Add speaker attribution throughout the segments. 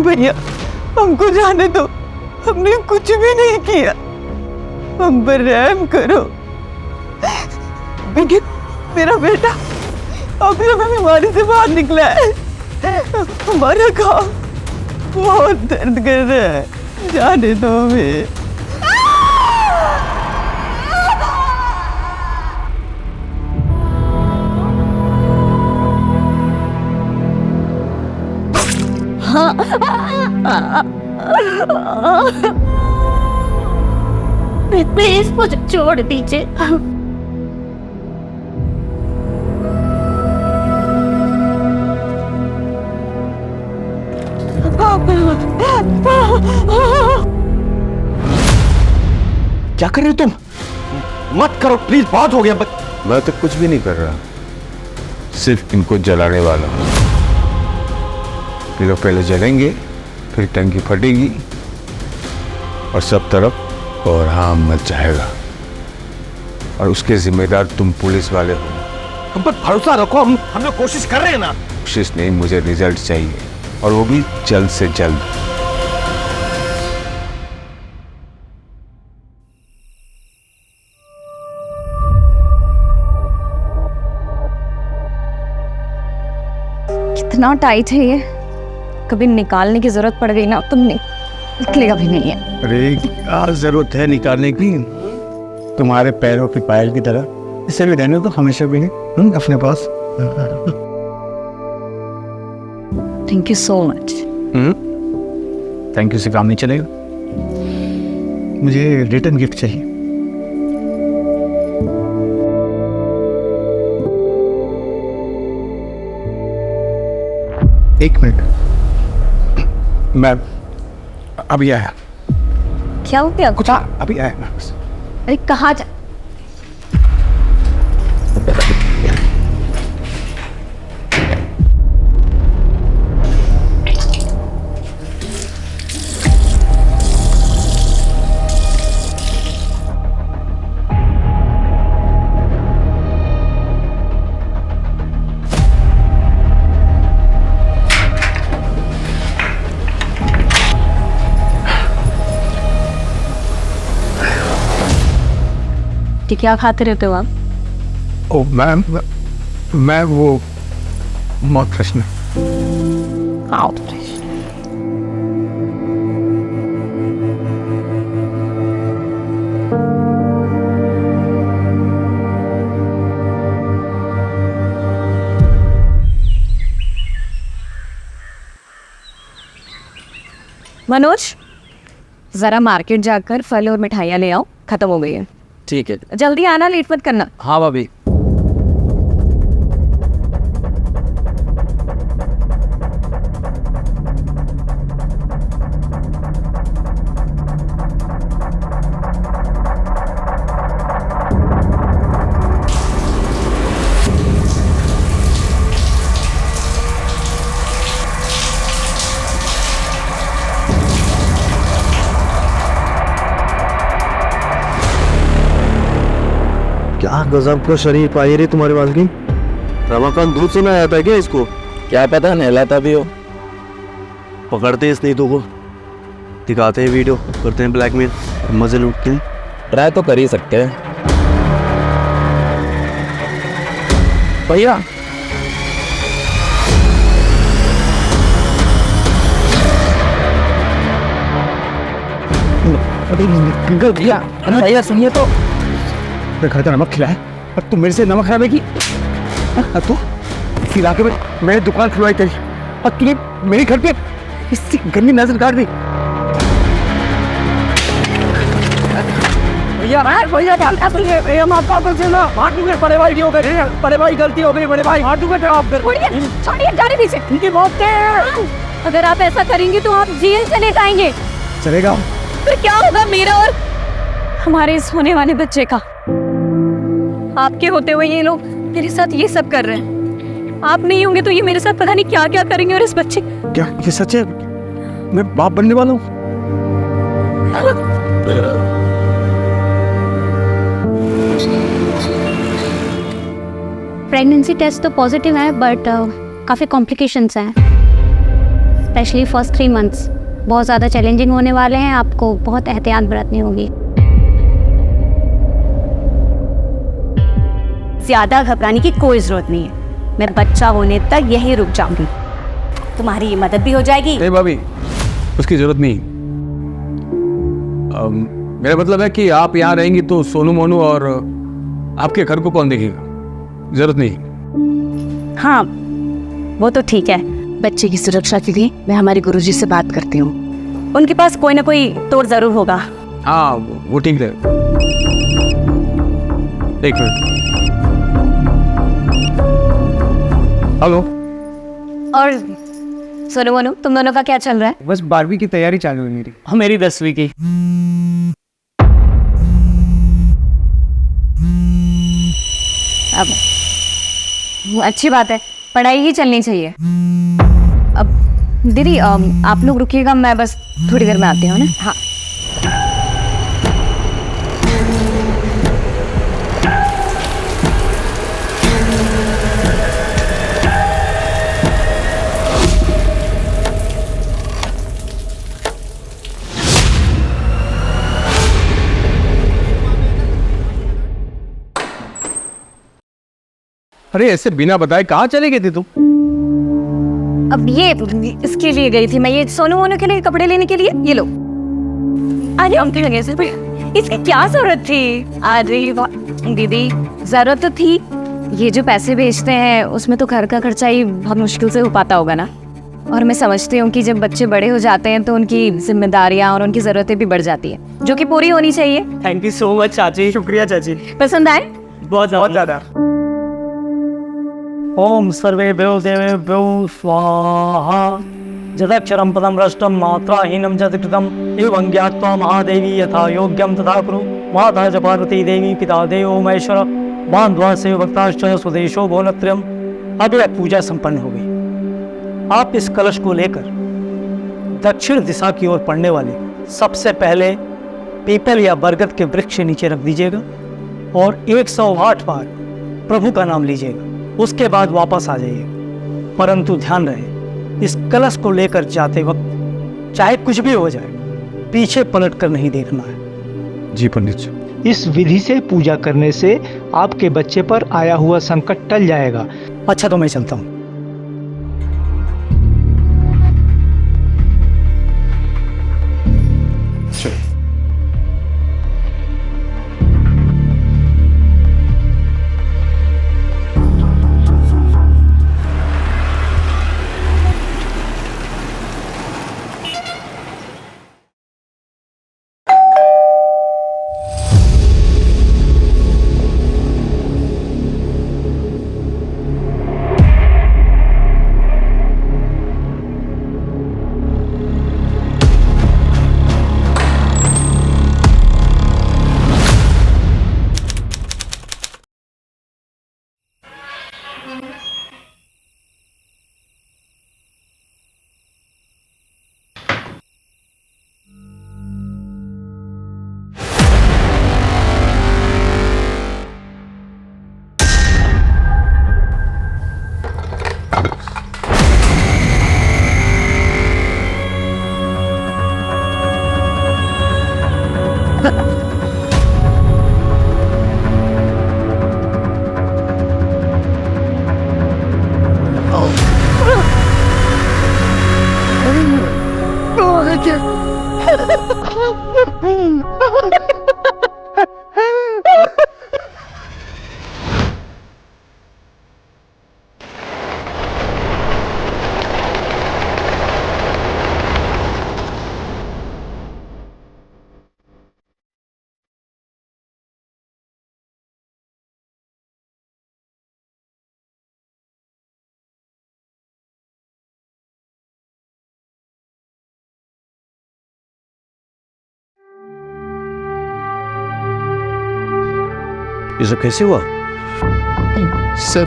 Speaker 1: भैया हमको जाने दो, हमने कुछ भी नहीं किया, हम पर रहम करो। मेरा बेटा अभी हमें बीमारी से बाहर निकला है, हमारा घाव बहुत दर्द कर रहा है, जाने दो हमें।
Speaker 2: प्लीज मुझे छोड़ दीजिए।
Speaker 3: क्या कर रहे हो तुम? मत करो प्लीज, बहुत हो गया।
Speaker 4: मैं तो कुछ भी नहीं कर रहा, सिर्फ इनको जलाने वाला हूं। ये लोग पहले जलेंगे, फिर टंकी फटेगी और सब तरफ कोहराम मच जाएगा, और उसके जिम्मेदार तुम पुलिस वाले हो।
Speaker 3: हम पर भरोसा रखो, हम लोग कोशिश कर रहे हैं ना।
Speaker 4: कोशिश नहीं, मुझे रिजल्ट चाहिए, और वो भी जल्द से जल्द।
Speaker 5: कितना टाइट है ये, कभी निकालने की जरूरत पड़ गई ना तुमने, निकलेगा भी नहीं है।
Speaker 6: अरे क्या जरूरत है निकालने की, तुम्हारे पैरों की पायल की तरह इसे भी रहने तो हमेशा भी अपने पास।
Speaker 5: Thank you so much.
Speaker 6: Thank you से काम नहीं चलेगा, मुझे रिटर्न गिफ्ट चाहिए। एक मिनट, मैं अभी आया।
Speaker 5: क्या हो गया?
Speaker 6: कुछ अभी आया मैं बस।
Speaker 5: अरे कहाँ जा? क्या खाते रहते हो आप?
Speaker 6: ओ मैं वो मौत फ्रेश में।
Speaker 5: Out fresh. मनोज, जरा मार्केट जाकर फल और मिठाइयाँ ले आओ, खत्म हो गई है।
Speaker 3: ठीक है,
Speaker 5: जल्दी आना, लेट मत करना।
Speaker 3: हाँ भाभी।
Speaker 7: क्या गजब का शरीर पाई रे तुम्हारे बाल की। रमाकांत दूध से ना आता है क्या इसको?
Speaker 3: क्या पता नहलाता भी हो।
Speaker 7: पकड़ते हैं इस नीतू को, दिखाते हैं वीडियो, करते हैं ब्लैकमेल, मजे लूटते हैं।
Speaker 3: ट्राई तो कर ही सकते हैं भैया। भैया भैया सुनिए तो,
Speaker 6: घर का नमक खिलाया और तू मेरे से नमक खराब है कि तू इस इलाके में मैंने दुकान खुलवाई तेरी, और तूने मेरे घर पे इससे गंदी नजर काट दी।
Speaker 3: भैया भैया माफ कर देना, बड़े भाई की हो गई, बड़े भाई गलती हो गई, बड़े भाई
Speaker 5: छोड़िए, जाने दीजिए।
Speaker 3: इनकी मौत है।
Speaker 5: अगर आप ऐसा करेंगे तो आप जेल चले जाएंगे।
Speaker 6: चलेगा
Speaker 5: फिर क्या होगा मेरा और हमारे इस होने वाले बच्चे का? आपके होते हुए ये लोग मेरे साथ ये सब कर रहे हैं, आप नहीं होंगे तो ये मेरे साथ पता नहीं क्या क्या करेंगे। और इस बच्चे,
Speaker 6: क्या ये सच है? मैं बाप बनने वाला हूँ।
Speaker 2: प्रेगनेंसी टेस्ट तो पॉजिटिव है, बट काफी कॉम्प्लिकेशंस हैं। स्पेशली फर्स्ट 3 मंथ्स बहुत ज़्यादा चैलेंजिंग होने वाले हैं। आपको बहुत एहतियात बरतनी होगी।
Speaker 5: ज़्यादा घबराने की कोई ज़रूरत नहीं है। मैं बच्चा होने तक यहीं रुक जाऊंगी। तुम्हारी मदद भी हो जाएगी।
Speaker 6: नहीं भाभी, उसकी जरूरत नहीं। मेरा मतलब है कि आप यहाँ रहेंगी तो सोनू मोनू और आपके घर को कौन देखेगा? जरूरत नहीं।
Speaker 5: हाँ वो तो ठीक है। बच्चे की सुरक्षा के लिए मैं हमारे गुरुजी से बात करती हूँ। उनके पास कोई ना कोई तोड़ जरूर होगा।
Speaker 6: हाँ वो ठीक है। एक मिनट। हेलो।
Speaker 5: और सोनू मोनू, तुम दोनों का क्या चल रहा है?
Speaker 3: बस 12वीं की तैयारी चालू है मेरी।
Speaker 1: मेरी 10वीं की।
Speaker 5: अब अच्छी बात है, पढ़ाई ही चलनी चाहिए। अब दीदी आप लोग रुकिएगा, मैं बस थोड़ी देर में आती हूँ ना। हाँ
Speaker 6: अरे ऐसे बिना बताए कहाँ चले गए थे तुम?
Speaker 5: अब ये इसके लिए गई थी मैं, ये सोनू मोनू के लिए कपड़े लेने के लिए। ये लो। अरे हम थे लगे सिर्फ, इसकी क्या जरूरत थी? अरे वाह दीदी, जरूरत तो थी। ये जो पैसे भेजते हैं उसमें तो घर का खर्चा ही बहुत मुश्किल से हो पाता होगा ना। और मैं समझती हूँ कि जब बच्चे बड़े हो जाते हैं तो उनकी जिम्मेदारियाँ और उनकी ज़रूरतें भी बढ़ जाती है, जो कि पूरी होनी चाहिए।
Speaker 1: थैंक यू सो मच चाची। शुक्रिया चाची।
Speaker 5: पसंद आए?
Speaker 1: बहुत ज़्यादा।
Speaker 3: ओम सर्वेभ्यो देवेभ्यो स्वाहा। जदक्षरं पदं भ्रष्टं मात्राहीनं च कृतम् एवं ज्ञात्वा महादेवी यथा योग्यं तथा कुरु। माता च पार्वती देवी पिता देवो महेश्वर बांधवा से भक्ताश्च स्वदेशो भुवनत्रयम्। अब यह पूजा संपन्न हो गई। आप इस कलश को लेकर दक्षिण दिशा की ओर पड़ने वाले सबसे पहले पीपल या बरगद के वृक्ष के नीचे रख दीजिएगा और 108 बार प्रभु का नाम लीजिएगा। उसके बाद वापस आ जाइए। परंतु ध्यान रहे, इस कलश को लेकर जाते वक्त चाहे कुछ भी हो जाए, पीछे पलट कर नहीं देखना है।
Speaker 6: जी पंडित जी।
Speaker 8: इस विधि से पूजा करने से आपके बच्चे पर आया हुआ संकट टल जाएगा।
Speaker 3: अच्छा तो मैं चलता हूँ।
Speaker 7: ये सब कैसे हुआ?
Speaker 4: सर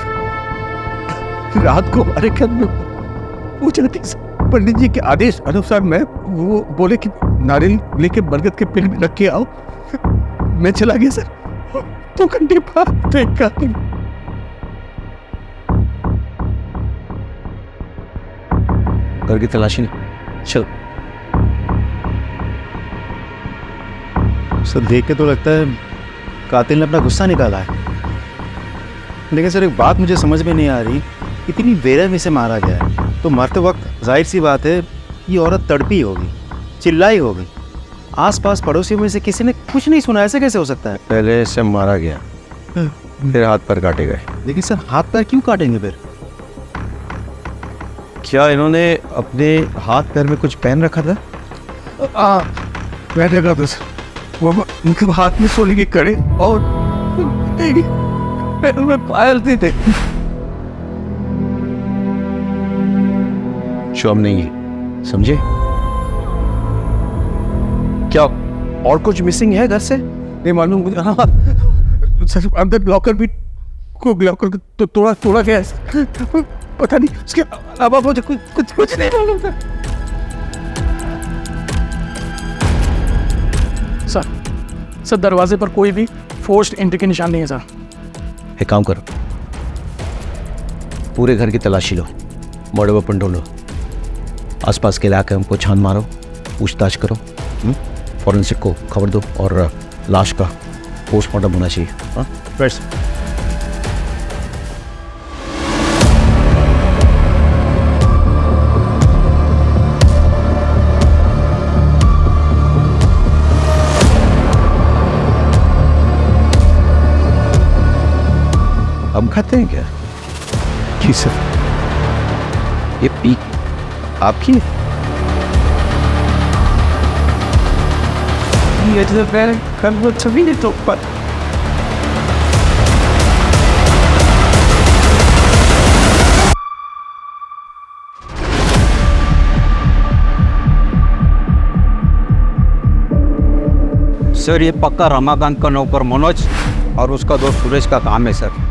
Speaker 4: रात को हमारे घर में पूजा थी सर। पंडित जी के आदेश अनुसार मैं वो बोले कि नारियल लेके बरगद के पेड़ में रख के आओ। मैं चला गया सर। 2 घंटे बाद देखा।
Speaker 7: घर की तलाशी ले। चल।
Speaker 6: सर देख के तो लगता है कातिल ने अपना गुस्सा निकाला है, लेकिन सर एक बात मुझे समझ में नहीं आ रही, इतनी बेरहमी से मारा गया है तो मरते वक्त जाहिर सी बात है ये औरत तड़पी होगी, चिल्लाई होगी। आसपास पड़ोसियों में से किसी ने कुछ नहीं सुना, ऐसे कैसे हो सकता है?
Speaker 4: पहले इसे मारा गया, फिर हाथ पर काटे गए।
Speaker 6: लेकिन सर हाथ पैर क्यों काटेंगे फिर?
Speaker 7: क्या इन्होंने अपने हाथ पैर में कुछ पहन रखा था?
Speaker 6: मैं देखा था सर, वो उनके हाथ में सोने की कड़े और पैरों में पायल थे।
Speaker 7: शोम नहीं है, समझे? क्या और कुछ मिसिंग है घर से?
Speaker 6: नहीं मालूम मुझे। हाँ सर, अंदर लॉकर भी को लॉकर तो तोड़ा गया है, पता नहीं उसके अलावा मुझे कुछ नहीं मालूम सर।
Speaker 9: सर दरवाजे पर कोई भी फोर्स्ड एंट्री के निशान नहीं है सर।
Speaker 7: एक काम करो, पूरे घर की तलाशी लो, मर्डर वेपन ढूंढो, आसपास के इलाके हमको छान मारो, पूछताछ करो, फॉरेंसिक को खबर दो और लाश का पोस्टमार्टम होना चाहिए। हाँ
Speaker 6: बस।
Speaker 7: हम खाते हैं क्या?
Speaker 6: जी सर।
Speaker 7: ये पीक आपकी है?
Speaker 1: ये तो पहले कल वो सभी ने तो पर
Speaker 10: सर ये पक्का रमाकांत का नौकर मनोज और उसका दोस्त सुरेश का काम है सर।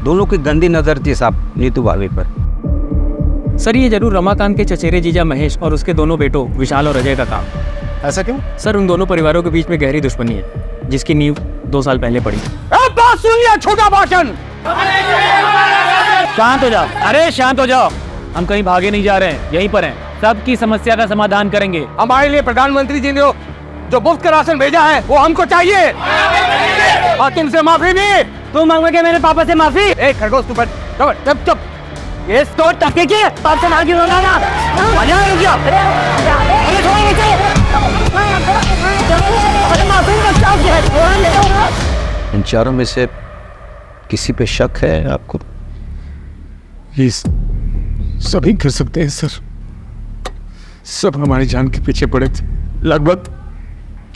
Speaker 10: दोनों की गंदी नज़र थी साहब नीतू भाभी पर।
Speaker 9: सर ये जरूर रमाकांत के चचेरे जीजा महेश और उसके दोनों बेटों विशाल और अजय का काम।
Speaker 6: ऐसा क्यों?
Speaker 9: सर उन दोनों परिवारों के बीच में गहरी दुश्मनी है जिसकी नींव 2 साल पहले पड़ी।
Speaker 1: बात सुनिए छोटा भाषण।
Speaker 9: शांत हो जाओ, अरे शांत हो जाओ। हम कहीं भागे नहीं जा रहे हैं, यहीं पर हैं। सबकी समस्या का समाधान करेंगे।
Speaker 1: हमारे लिए प्रधानमंत्री जी ने जो मुफ्त का राशन भेजा है वो हमको चाहिए और तुमसे माफी भी।
Speaker 3: तुम मांगोगे मेरे पापा से माफी?
Speaker 1: एक खरगोश तू चुप।
Speaker 3: ये तो टके के पाप से मांगी होगा ना। मजा रुक गया। अरे छोड़ नीचे। अरे माफी मत चाहो।
Speaker 7: इन चारों में से किसी पे शक है आपको?
Speaker 6: प्लीज, सभी कर सकते हैं सर। सब हमारी जान के पीछे पड़े थे। लगभग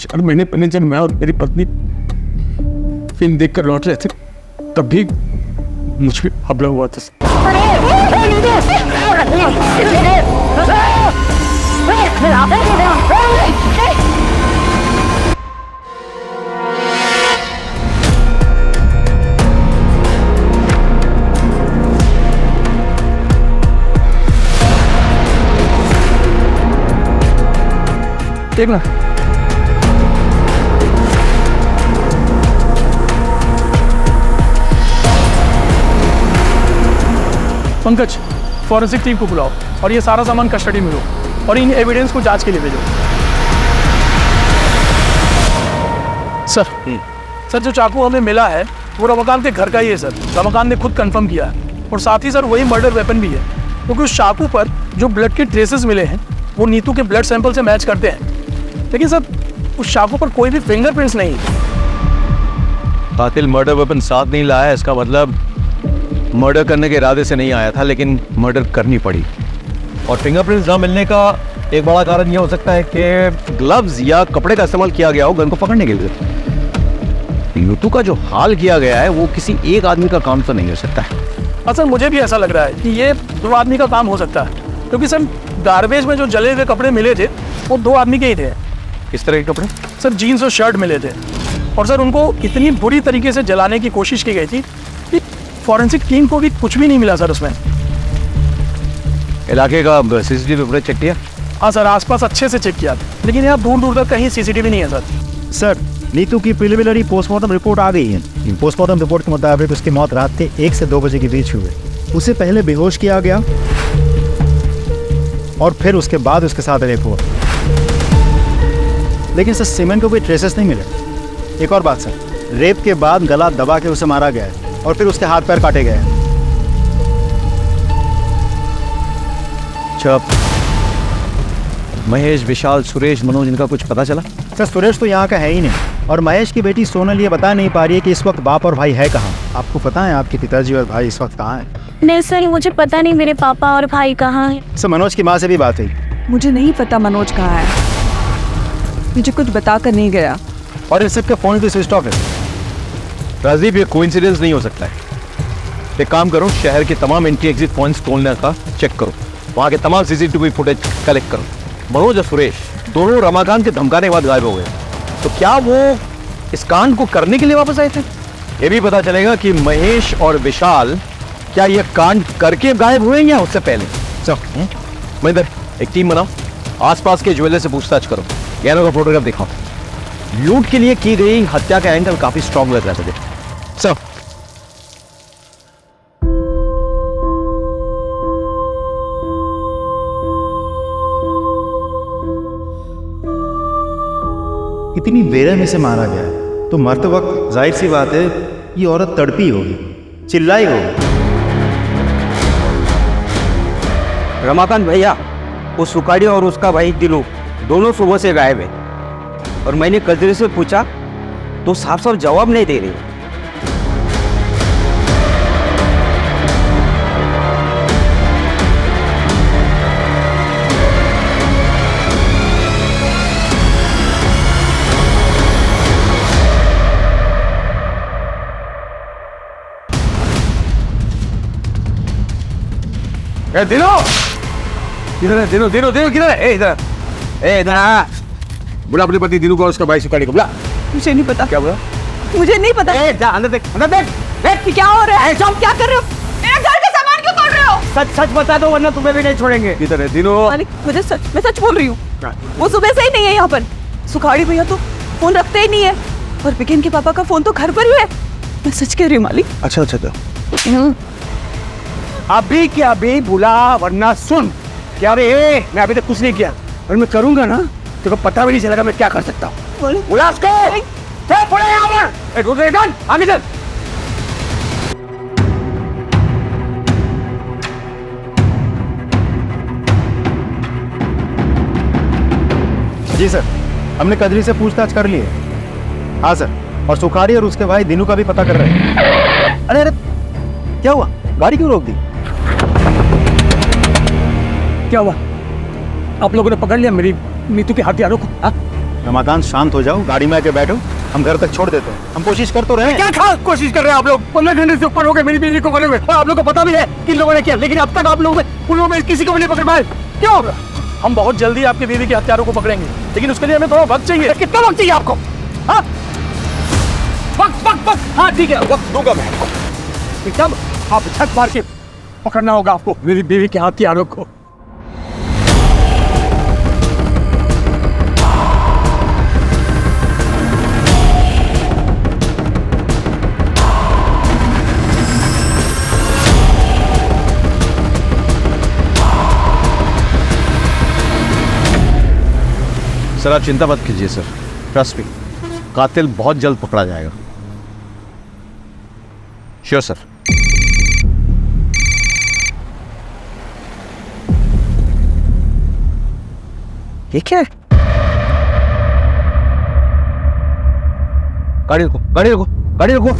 Speaker 6: 4 महीने पहले जब मैं और मेरी पत्नी फिल्म देखकर लौट रहे थे तब भी मुझ पे हमला हुआ था।
Speaker 9: देखना पंकज, फॉरेंसिक टीम को बुलाओ और ये सारा सामान कस्टडी में लो और इन एविडेंस को जांच के लिए भेजो। सर जो चाकू हमें मिला है वो रमाकांत के घर का ही है सर। रमाकांत ने खुद कंफर्म किया है और साथ ही सर वही मर्डर वेपन भी है, क्योंकि उस चाकू पर जो ब्लड के ट्रेसेस मिले हैं वो नीतू के ब्लड सैंपल से मैच करते हैं। लेकिन सर उस चाकू पर कोई भी फिंगरप्रिंट्स नहीं।
Speaker 7: कातिल मर्डर वेपन साथ नहीं लाया, इसका मतलब मर्डर करने के इरादे से नहीं आया था, लेकिन मर्डर करनी पड़ी। और फिंगरप्रिंट्स ना मिलने का एक बड़ा कारण यह हो सकता है कि ग्लव्स या कपड़े का इस्तेमाल किया गया हो गन को पकड़ने के लिए। नीतू का जो हाल किया गया है वो किसी एक आदमी का काम तो नहीं हो सकता है।
Speaker 9: हाँ सर, मुझे भी ऐसा लग रहा है कि ये 2 आदमी का काम हो सकता है, क्योंकि सर गार्बेज में जो जले हुए कपड़े मिले थे वो 2 आदमी के ही थे।
Speaker 7: किस तरह के कपड़े?
Speaker 9: सर जीन्स और शर्ट मिले थे और सर उनको इतनी बुरी तरीके से जलाने की कोशिश की गई थी कि फॉरेंसिक टीम को भी कुछ भी नहीं मिला सर उसमें।
Speaker 7: इलाके का सीसीटीवी फुटेज चेक किया?
Speaker 9: हाँ सर, आसपास अच्छे से चेक किया, लेकिन यहाँ दूर दूर तक कहीं सीसीटीवी नहीं है सर।
Speaker 6: सर नीतू की प्रिलिमिनरी पोस्टमार्टम रिपोर्ट आ गई है। पोस्टमार्टम रिपोर्ट के मुताबिक उसकी मौत रात के 1 से 2 बजे के बीच हुई। उसे पहले बेहोश किया गया, और फिर उसके बाद उसके साथ रेप हुआ। लेकिन सर सीमेंट को कोई ट्रेसेस नहीं मिले। एक और बात सर, रेप के बाद गला दबा के उसे मारा गया है और फिर उसके हाथ पैर काटे गए हैं।
Speaker 7: चुप। महेश, विशाल, सुरेश, मनोज, इनका कुछ पता चला?
Speaker 6: सर सुरेश तो यहाँ का है ही नहीं, और महेश की बेटी सोनल ये बता नहीं पा रही है कि इस वक्त बाप और भाई है कहाँ। आपको पता है आपके पिताजी और भाई इस वक्त कहाँ हैं?
Speaker 2: नहीं सर, मुझे पता नहीं मेरे पापा और भाई कहाँ हैं।
Speaker 6: सर मनोज की माँ से भी बात हुई।
Speaker 1: मुझे नहीं पता मनोज कहाँ है, मुझे कुछ बता कर नहीं गया।
Speaker 6: और इन सबके फोन भी स्विच ऑफ है।
Speaker 7: राजीव, ये कोइंसिडेंस नहीं हो सकता है। एक काम करो, शहर के तमाम एंट्री एग्जिट पॉइंट्स खोलने का चेक करो, वहाँ के तमाम सीसीटीवी फुटेज कलेक्ट करो। मनोज और सुरेश दोनों रमाकांत के धमकाने के बाद गायब हो गए, तो क्या वो इस कांड को करने के लिए वापस आए थे? ये भी पता चलेगा कि महेश और विशाल क्या ये कांड करके गायब हुए या उससे पहले। चलो महेंद्र, एक टीम बनाओ, आसपास के ज्वेलर से पूछताछ करो, गहनों का फोटोग्राफ दिखाओ। लूट के लिए की गई हत्या का एंगल काफी स्ट्रॉन्ग लग रहा है। चलो।
Speaker 6: इतनी बेरहमी से मारा गया है तो मरते वक्त जाहिर सी बात है ये औरत तड़पी होगी, चिल्लाई होगी।
Speaker 10: रमाकांत भैया, वो सुकाड़ी और उसका भाई दिलू दोनों सुबह से गायब है, और मैंने कजरी से पूछा तो साफ साफ जवाब नहीं दे रही।
Speaker 7: दिनो किधर है? दिनो दिनो दिनो किधर है? इधर बुला अपने पति दिनू को और उसका भाई सुकाड़ी को बुला।
Speaker 1: मुझे नहीं पता।
Speaker 7: क्या बोला?
Speaker 1: मुझे नहीं पता।
Speaker 7: जा अंदर देख, अंदर देख।
Speaker 1: देख क्या हो रहा है? क्या कर रहे हो? मेरे घर का सामान क्यों तोड़ रहे हो?
Speaker 3: सच सच बता दो वरना तुम्हें भी नहीं छोड़ेंगे।
Speaker 7: किधर है दिनो?
Speaker 1: मालिक, मैं सच बोल रही हूँ। वो सुबह से ही नहीं है यहाँ पर। सुखाड़ी भैया तो फोन रखते ही नहीं है, और बिकिन के पापा का फोन तो घर पर ही है। मैं सच कह रही हूँ मालिक।
Speaker 7: अच्छा अच्छा,
Speaker 3: अभी क्या अभी बुला, वरना सुन। क्या रे, मैं अभी तक कुछ नहीं किया, और मैं करूंगा ना तेरे को पता भी नहीं चलेगा मैं क्या कर सकता हूँ। बुला उसको। आगे चल।
Speaker 6: जी सर, हमने कजरी से पूछताछ कर ली है। हाँ सर, और सुखाड़ी और उसके भाई दिनू का भी पता कर रहे हैं। अरे अरे क्या हुआ? गाड़ी क्यों रोक दी?
Speaker 3: क्या हुआ? आप लोगों ने पकड़ लिया मेरी नीतू के हथियारों को?
Speaker 6: रमाकांत शांत हो जाओ, गाड़ी में आके बैठो, हम घर तक छोड़ देते हैं। हम कोशिश कर तो रहे हैं।
Speaker 3: क्या कोशिश कर रहे हैं आप लोग? 15 घंटे से ऊपर हो गए मेरी बीवी को पकड़े हुए, और आप लोग को पता भी है किन लोगों ने किया, लेकिन अब तक आप लोगों में किसी को भी नहीं पकड़ पाए। क्यों?
Speaker 9: हम बहुत जल्दी आपकी बीवी के हत्यारों को पकड़ेंगे, लेकिन उसके लिए हमें थोड़ा वक्त चाहिए।
Speaker 3: कितना वक्त चाहिए आपको? हाँ वक्त, हाँ ठीक है, वक्त दूंगा मैं आपको। एकदम आप छत मार के पकड़ना होगा आपको मेरी बीवी के हथियारों को।
Speaker 7: सर आप चिंता मत कीजिए सर, ट्रस्ट मी, कातिल बहुत जल्द पकड़ा जाएगा। Sure sir.
Speaker 3: ये क्या है?
Speaker 7: गाड़ी रुको, गाड़ी रुको, गाड़ी रुको।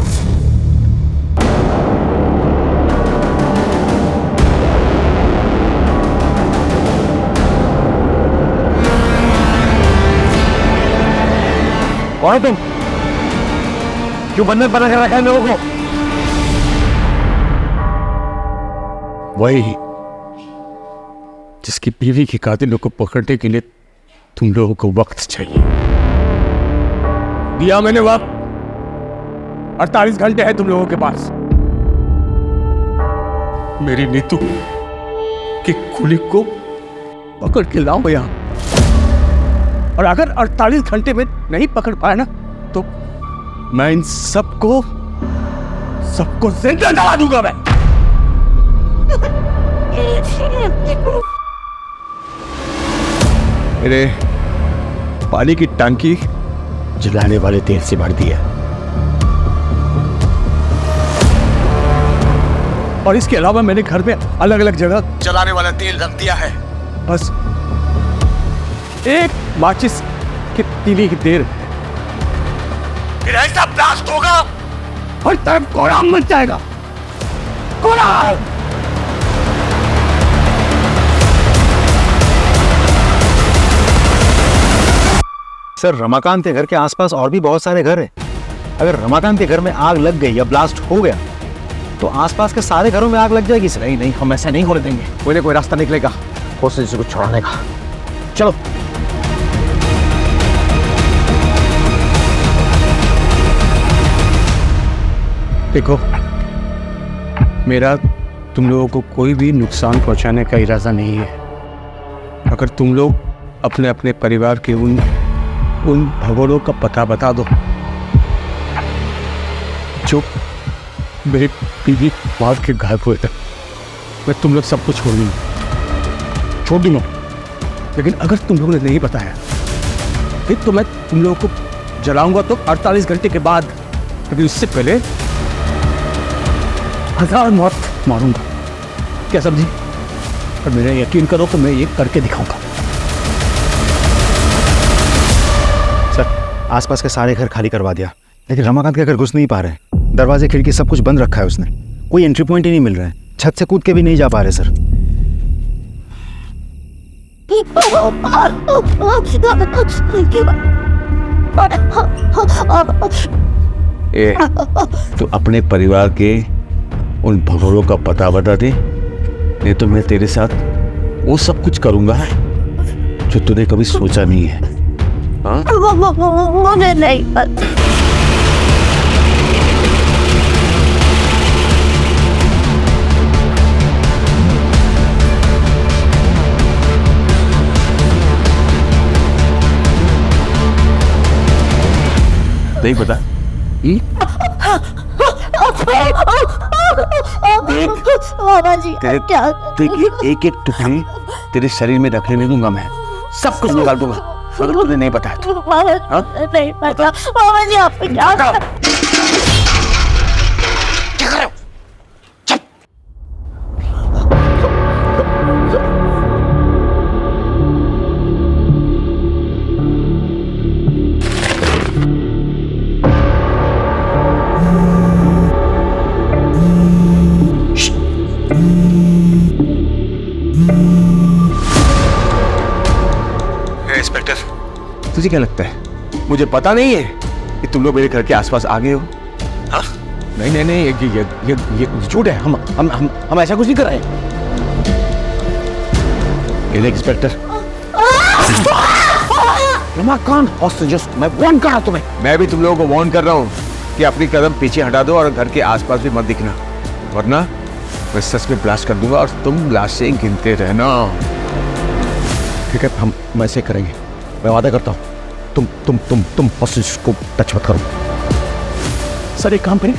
Speaker 7: कौन है तुम? क्यों बंधन बना कर रखा है लोगों को?
Speaker 11: वही जिसकी बीवी के कातिलों को पकड़ने के लिए तुम लोगों को वक्त चाहिए।
Speaker 3: दिया मैंने वक्त, 48 घंटे है तुम लोगों के पास।
Speaker 11: मेरी नीतू की कुली को
Speaker 3: पकड़ के लाओ यहाँ, और अगर 48 घंटे में नहीं पकड़ पाया ना तो मैं इन सबको जिंदा जला दूंगा मैं।
Speaker 4: मेरे पानी की टंकी
Speaker 11: जलाने वाले तेल से भर दिया।
Speaker 9: और इसके अलावा मैंने घर में अलग अलग जगह जलाने वाला तेल रख दिया है। बस एक माचिस की तीली की देर, फिर ऐसा ब्लास्ट होगा और तब कोराम मच जाएगा। कोराम!
Speaker 6: सर, रमाकांत के घर के आसपास और भी बहुत सारे घर हैं। अगर रमाकांत के घर में आग लग गई या ब्लास्ट हो गया तो आसपास के सारे घरों में आग लग जाएगी सर।
Speaker 7: नहीं, हम ऐसा नहीं होने देंगे। कोई ना कोई रास्ता निकलेगा होस्टेज को छुड़ाने का। चलो।
Speaker 11: देखो, मेरा तुम लोगों को कोई भी नुकसान पहुंचाने का इरादा नहीं है। अगर तुम लोग अपने अपने परिवार के उन भगोड़ों का पता बता दो जो मेरी बीवी मार के गायब हुए थे, मैं तुम लोग सबको छोड़ दूंगा। लेकिन अगर तुम लोगों ने नहीं बताया फिर तो मैं तुम लोगों को जलाऊंगा तो 48 घंटे के बाद, अभी उससे पहले 1000 मौत मारूंगा। क्या समझी? और मेरा यकीन करो तो मैं ये करके दिखाऊंगा।
Speaker 6: सर, आसपास के सारे घर खाली करवा दिया, लेकिन रमाकांत के घर घुस नहीं पा रहे। दरवाजे खिड़की सब कुछ बंद रखा है उसने। कोई एंट्री पॉइंट ही नहीं मिल रहा है। छत से कूद के भी नहीं जा पा रहे सर।
Speaker 4: तो अपने परिवार के उन भगोड़ों का पता बता दे, नहीं तो मैं तेरे साथ वो सब कुछ करूंगा जो तूने कभी सोचा नहीं है। हाँ?
Speaker 2: मुझे नहीं पता।
Speaker 4: नहीं पता? तेरे एक एक टुकड़े तेरे शरीर में रखने नहीं दूंगा मैं, सब कुछ निकाल दूंगा अगर तुझे नहीं पता है तो।
Speaker 2: नहीं पता मामा जी, आप क्या कर
Speaker 4: रहे हो?
Speaker 7: इंस्पेक्टर, तुझे क्या लगता है मुझे पता नहीं है कि तुम लोग मेरे घर के आसपास आ गए हो? हाँ? नहीं, ये झूठ है। हम ऐसा कुछ नहीं कर रहे। ये देख इंस्पेक्टर, रमाकांत हॉस्टेजेस, मैं वार्न कर रहा हूं तुम्हें। मैं भी तुम लोगों को वार्न कर रहा हूँ कि अपनी कदम पीछे हटा दो और घर के आसपास भी मत दिखना, वरना मैं सच में ब्लास्ट कर दूंगा और तुम लाशें गिनते रहना। ठीक है, हम ऐसे करेंगे, मैं वादा करता हूँ। तुम हॉस्टेज को टच मत करो।
Speaker 9: सर, एक काम करें,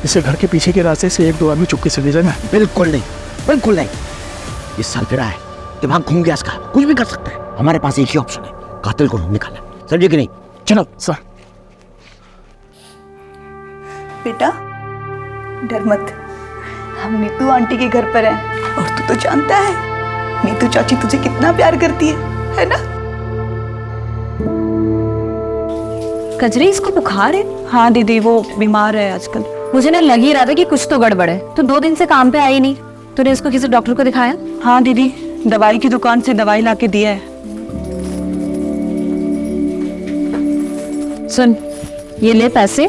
Speaker 9: इसे घर के पीछे के रास्ते से 1-2 आदमी चुपके से ले जाना।
Speaker 10: बिल्कुल नहीं। ये सरफिरा है, दिमाग घूम गया इसका, कुछ भी कर सकता है। हमारे पास एक ही ऑप्शन है, कातिल को निकालना। समझे कि नहीं? चलो
Speaker 9: सर।
Speaker 12: बेटा डर मत, हम नीतू आंटी के घर पर हैं और तू तो जानता है नीतू चाची तुझे कितना प्यार करती है ना?
Speaker 5: कजरी, इसको बुखार है?
Speaker 12: हाँ दीदी, वो बीमार है आजकल।
Speaker 2: मुझे ना लग ही रहा था कि कुछ तो गड़बड़ है। तो 2 दिन से काम पे आई नहीं, तूने इसको किसी डॉक्टर को दिखाया?
Speaker 12: हाँ दीदी, दवाई की दुकान से दवाई लाके दिया है।
Speaker 2: सुन, ये ले पैसे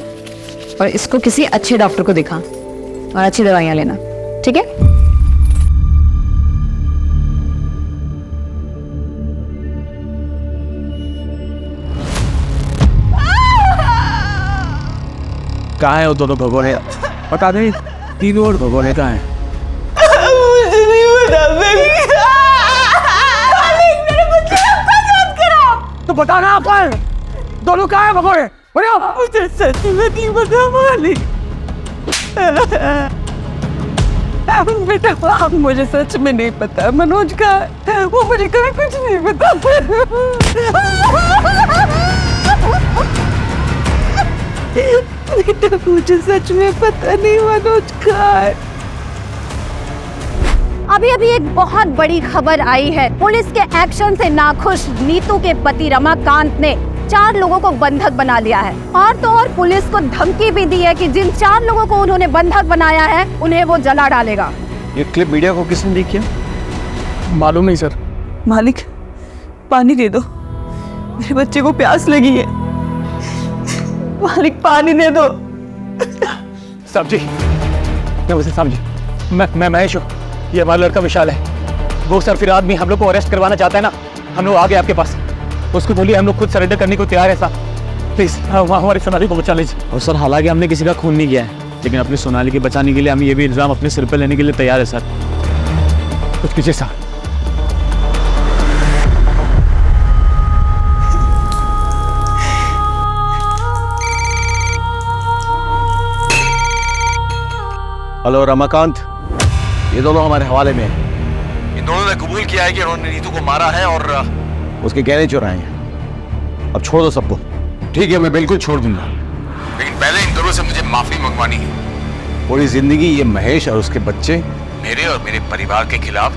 Speaker 2: और इसको किसी अच्छे डॉक्टर को दिखा और अच्छी दवाइयां लेना, ठीक है?
Speaker 11: कहाँ है वो दोनों भगोड़े? बता दे, तीनों और भगोड़े कहाँ हैं?
Speaker 1: मुझे नहीं बता
Speaker 3: तो बताना अपन, दोनों कहाँ है भगोड़े?
Speaker 1: मुझे सच में नहीं पता मालिक। बेटा अब मुझे सच में नहीं पता मनोज का है। वो मुझे कभी कुछ नहीं पता। बेटा मुझे सच में पता नहीं मनोज का है।
Speaker 5: अभी अभी एक बहुत बड़ी खबर आई है। पुलिस के एक्शन से नाखुश नीतू के पति रमाकांत ने 4 लोगों को बंधक बना लिया है और तो और पुलिस को धमकी भी दी है कि जिन 4 लोगों को उन्होंने बंधक बनाया है उन्हें वो जला डालेगा।
Speaker 7: ये क्लिप मीडिया को किसने लीक किया?
Speaker 9: मालूम नहीं सर।
Speaker 1: मालिक पानी दे दो, मेरे बच्चे को प्यास लगी है। मालिक पानी दे दो।
Speaker 11: साहब जी, साहब जी, मैं महेश हूँ, ये हमारा लड़का विशाल है। वो सर फिर आदमी हम लोग को अरेस्ट करवाना चाहता है ना, हम लोग आ गए आपके पास। उसको बोलिए हम लोग खुद सरेंडर करने को तैयार है साहब, प्लीज हमारी सोनाली को बचा लीजिए।
Speaker 6: और सर हालांकि हमने किसी का खून नहीं किया है, लेकिन अपनी सोनाली के बचाने के लिए हम ये भी इल्जाम अपने सिर पे लेने के लिए तैयार है सर।
Speaker 11: कुछ कीजिए साहब।
Speaker 7: हेलो रमाकांत, ये दोनों हमारे हवाले में हैं। इन दोनों ने कबूल किया है कि उन्होंने नीतू को मारा है और उसके गहने चुराए हैं। अब छोड़ दो सबको।
Speaker 4: ठीक है, मैं बिल्कुल छोड़ दूंगा, लेकिन पहले इन दोनों से मुझे माफी मंगवानी है। पूरी जिंदगी ये महेश और उसके बच्चे मेरे और मेरे परिवार के खिलाफ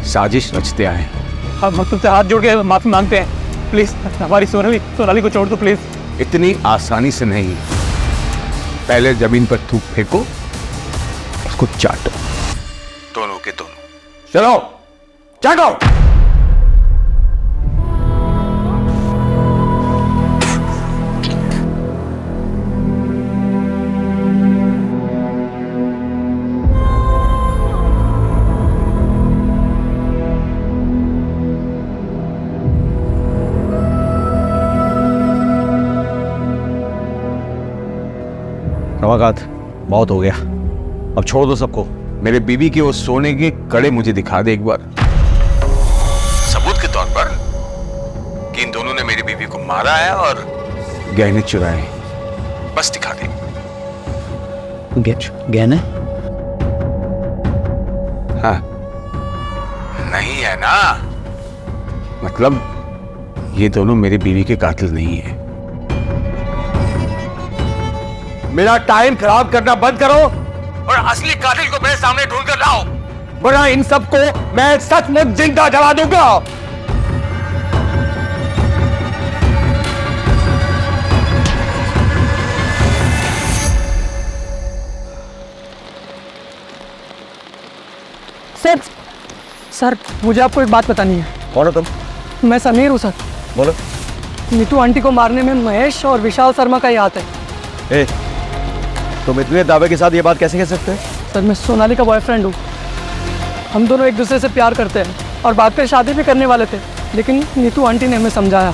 Speaker 4: साजिश रचते आए हैं।
Speaker 11: हम तुमसे हाथ जोड़ के माफी मांगते हैं, प्लीज हमारी सोनाली को छोड़ दो प्लीज।
Speaker 4: इतनी आसानी से नहीं, पहले जमीन पर थूक फेंको, उसको चाटो, दोनों के दोनों।
Speaker 7: चलो चाटो। रमाकांत, बहुत हो गया, अब छोड़ दो सबको।
Speaker 4: मेरे बीबी के वो सोने के कड़े मुझे दिखा दे एक बार, सबूत के तौर पर कि इन दोनों ने मेरी बीबी को मारा है और गहने चुराए। बस दिखा दे।
Speaker 6: गहने?
Speaker 4: हाँ, नहीं है ना, मतलब ये दोनों मेरी बीवी के कातिल नहीं है।
Speaker 7: मेरा टाइम खराब करना बंद करो और असली कातिल को मेरे सामने ढूंढ कर लाओ, वरना इन सबको मैं सचमुच जिंदा जला दूंगा।
Speaker 9: सर मुझे आपको एक बात बतानी है।
Speaker 7: कौन हो तुम?
Speaker 9: मैं समीर हूँ सर।
Speaker 7: बोलो।
Speaker 9: नीतू आंटी को मारने में महेश और विशाल शर्मा का ही हाथ है।
Speaker 7: ए, तुम इतने दावे के साथ ये बात कैसे कह सकते हो?
Speaker 9: सर मैं सोनाली का बॉयफ्रेंड हूँ। हम दोनों एक दूसरे से प्यार करते हैं और बाद में शादी भी करने वाले थे, लेकिन नीतू आंटी ने हमें समझाया।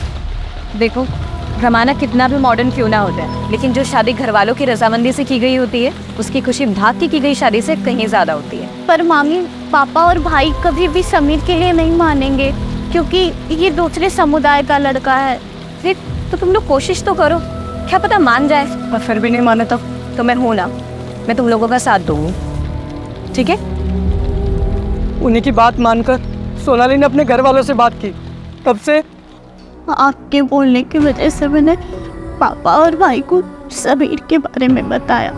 Speaker 5: देखो रमाना कितना भी मॉडर्न क्यों ना होता है, लेकिन जो शादी घर वालों की रजामंदी से की गई होती है उसकी खुशी भाग की गई शादी से कहीं ज़्यादा होती है।
Speaker 13: पर मामी, पापा और भाई कभी भी समीर के लिए नहीं मानेंगे क्योंकि ये दूसरे समुदाय का लड़का है।
Speaker 5: फिर तो तुम लोग कोशिश तो करो, क्या पता मान जाए। और फिर भी नहीं माने तो मैं हूँ ना, मैं तुम लोगों का साथ दूंगी, ठीक है?
Speaker 9: उन्हीं की बात मानकर सोनाली ने अपने घर वालों से बात की। तब से
Speaker 13: आपके बोलने की वजह से मैंने पापा और भाई को समीर के बारे में बताया।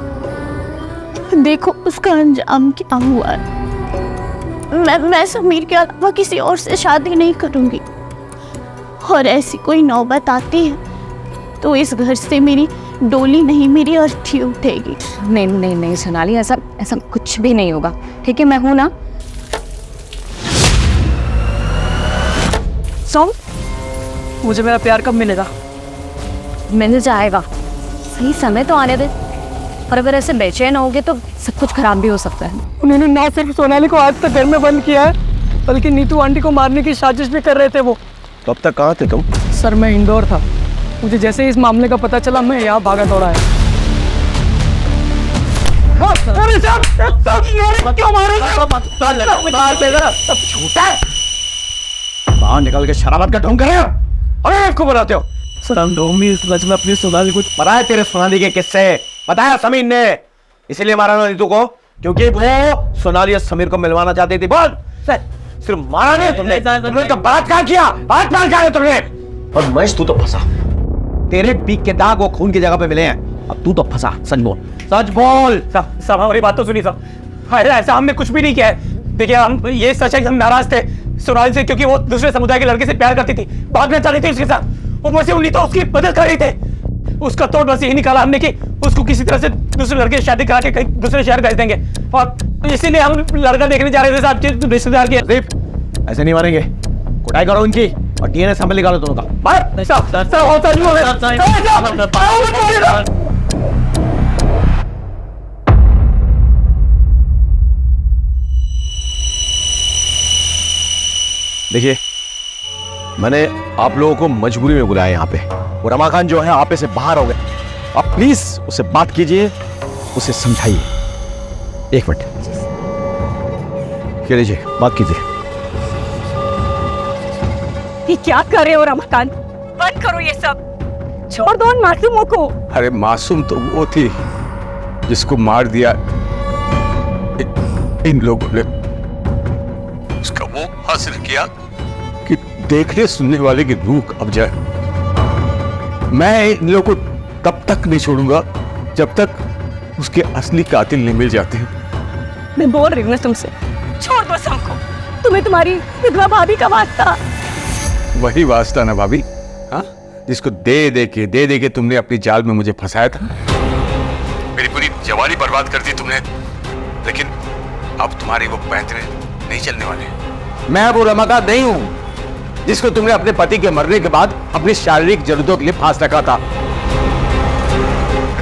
Speaker 13: देखो उसका अंजाम क्या हुआ है। मैं समीर के अलावा किसी और से शादी नहीं करूंगी, और ऐसी कोई नौबत आती है तो इस घर से मेरी डोली नहीं, मेरी अर्थी उठेगी।
Speaker 5: नहीं नहीं नहीं सोनाली, ऐसा कुछ भी नहीं होगा, ठीक है? मैं हूं ना।
Speaker 9: सॉन्ग, मुझे मेरा प्यार कब मिलेगा?
Speaker 5: मिल जाएगा, सही समय तो आने दे। और अगर ऐसे बेचैन होगे तो सब कुछ खराब भी हो सकता है।
Speaker 9: उन्होंने ना सिर्फ सोनाली को आज तक घर में बंद किया है, बल्कि नीतू आंटी को मारने की साजिश भी कर रहे थे वो।
Speaker 7: तो अब तक कहाँ थे तुम?
Speaker 9: सर मैं इंदौर था, मुझे जैसे ही इस मामले का पता चला मैं यहाँ भागा दौड़ा है।
Speaker 7: बाहर निकल के शराबत का ढोंग कर रहे हो, अरे आपको बनाते हो।
Speaker 9: सर हम दो भी इस सच में अपनी सोनाली को
Speaker 7: बताया तेरे सोनाली के किस्से, बताया समीर ने, इसीलिए मारा ना नीतू को। क्योंकि वो सोनाली और समीर को मिलवाना चाहती थी। बोल सिर्फ मारा नहीं तुमने, तुमने तो बलात्कार किया, बलात्कार किया तुमने। और महेश तू तो फंसा, तेरे पीक के दाग वो खून की जगह पे मिले हैं, अब तू तो फंसा। सच बोल, सच बोल।
Speaker 3: सब हमारी बात तो सुनी सब। अरे ऐसा हमने कुछ भी नहीं किया है। देखिए हम ये सच है कि हम नाराज थे सोनाली से, क्योंकि वो दूसरे समुदाय के लड़के से प्यार करती थी, भागना चाहती थी उसके साथ। ऊपर से उन्हीं तो उसकी मदद कर रही थे। उसका तोड़ बस यही निकाला हमने कि उसको किसी तरह से दूसरे लड़के से शादी करा के कहीं दूसरे शहर भेज देंगे, और इसीलिए हम लड़का देखने जा रहे थे साहब रिश्तेदार के।
Speaker 7: ऐसे नहीं मारेंगे, कुटाई करो उनकी और डीएनए सैंपल निकालो दोनों का। देखिए, मैंने आप लोगों को मजबूरी में बुलाया यहाँ पे। वो रमाकांत जो है आप से बाहर हो गए, आप प्लीज उससे बात कीजिए, उसे समझाइए। एक मिनट, लीजिए बात कीजिए।
Speaker 5: ये क्या कर रहे हो रमाकांत? बंद करो ये सब, छोड़ दो उन मासूमों को।
Speaker 4: अरे मासूम तो वो थी जिसको मार दिया इन लोगों ने। उसका वो हासिल किया कि देखने सुनने वाले की रूह अब जाए। मैं इन लोगों को तब तक नहीं छोड़ूंगा जब तक उसके असली कातिल नहीं मिल जाते।
Speaker 5: मैं बोल रही हूँ ना तुमसे, छोड़ दो सबको। तुम्हें तुम्हारी विधवा भाभी का वास्ता।
Speaker 4: वही वास्ता ना भाभी, हाँ, जिसको दे दे के तुमने अपनी जाल में मुझे फंसाया था। मेरी पूरी जवानी बर्बाद कर दी तुमने, लेकिन अब तुम्हारी वो पैंतरे नहीं चलने वाले।
Speaker 7: मैं वो रमाकांत नहीं हूं जिसको तुमने अपने पति के मरने के बाद अपनी शारीरिक जरूरतों के लिए फांस रखा था,